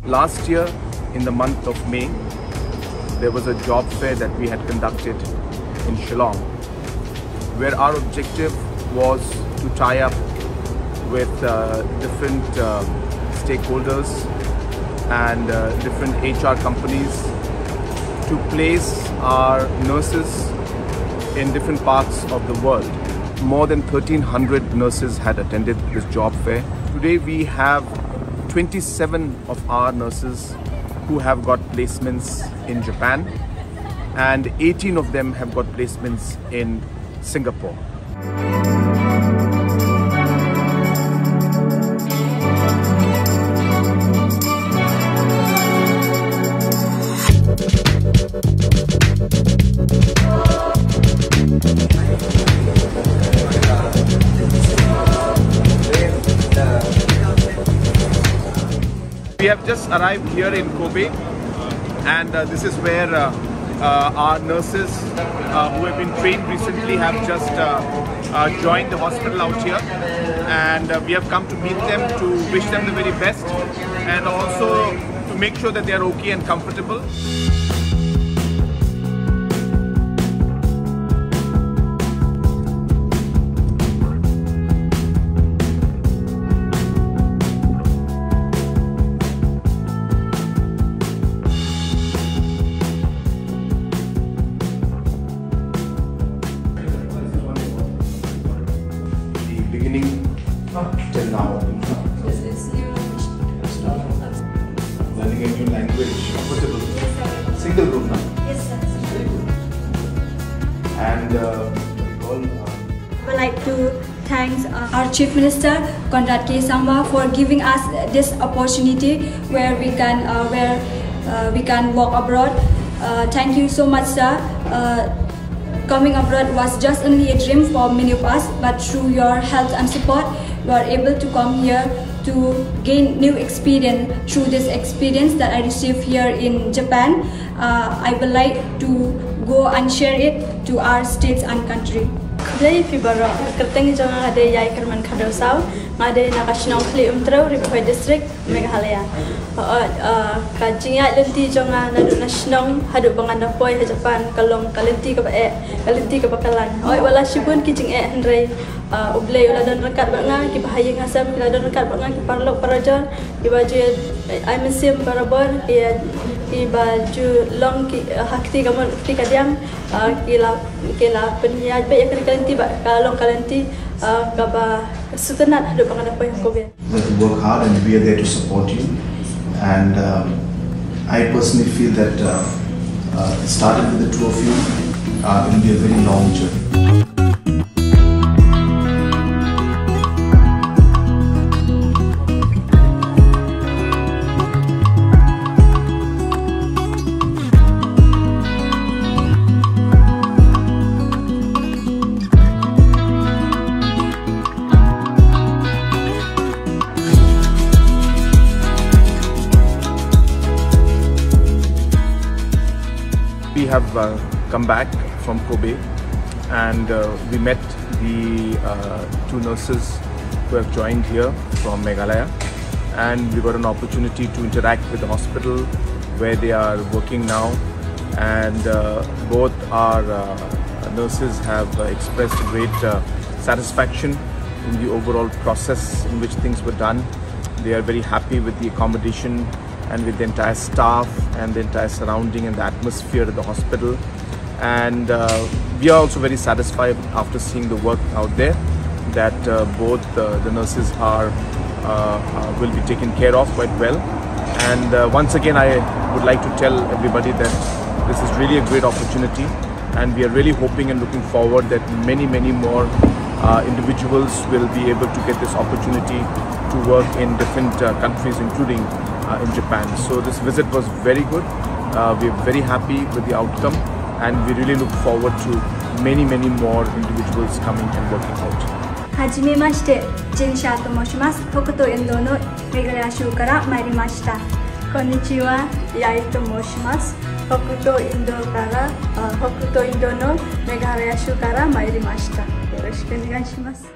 Last year, in the month of May, there was a job fair that we had conducted in Shillong, where our objective was to tie up with different stakeholders and different HR companies to place our nurses in different parts of the world. More than 1,300 nurses had attended this job fair. Today we have 27 of our nurses who have got placements in Japan, and 18 of them have got placements in Singapore. We have just arrived here in Kobe, and this is where our nurses who have been trained recently have just joined the hospital out here, and we have come to meet them, to wish them the very best, and also to make sure that they are okay and comfortable. Beginning till now. Yes, it's new. Learning a new language, comfortable. Single room now. Yes, sir. Very good. And I would like to thank our Chief Minister Conrad K. Sangma for giving us this opportunity where we can walk abroad. Thank you so much, sir. Coming abroad was just only a dream for many of us, but through your help and support, we are able to come here to gain new experience. Through this experience that I received here in Japan, I would like to go and share it to our states and country. Today, Fibaro, Kerteng Jonga Hade Yai Kerman Kadosau, Made Nakashino Kli Umtro, Ripoy District, Meghalaya. Kajinga Lenti Jonga Nadu National, Hadu Bangandapoy, Japan, Kalong, Kalenti Kabakalan. Oi, Wala Shibun, Kitching Andre, Uble, Uladon Rakat Banga, Kipahaying Asam, Uladon Rakat Banga, Kiparlok Parajon, Ibaju, I'm a sim Barabon, Ibaju Long Hakti Gamon Kadiam, Kila Penyaj, Kalenti, Kalong Kalenti, Kaba Sutanat, Hadu Bangandapoy, Kobe. Work hard and we are there to support you. And I personally feel that starting with the two of you, it will be a very long journey. we have come back from Kobe, and we met the two nurses who have joined here from Meghalaya, and we got an opportunity to interact with the hospital where they are working now, and both our nurses have expressed great satisfaction in the overall process in which things were done. They are very happy with the accommodation and with the entire staff and the entire surrounding and the atmosphere at the hospital, and we are also very satisfied after seeing the work out there that both the nurses will be taken care of quite well. And once again, I would like to tell everybody that this is really a great opportunity, and we are really hoping and looking forward that many more individuals will be able to get this opportunity to work in different countries, including in Japan. So this visit was very good. We are very happy with the outcome, and we really look forward to many more individuals coming and working out. Hajimemashite, Jinsha Tomoshimasu, Hokuto Indo no Meghalaya Shu kara mairimashita. Konnichiwa, Yai Tomoshimasu, Hokuto Indo no Meghalaya Shu kara mairimashita. Yoroshiku onegai shimasu.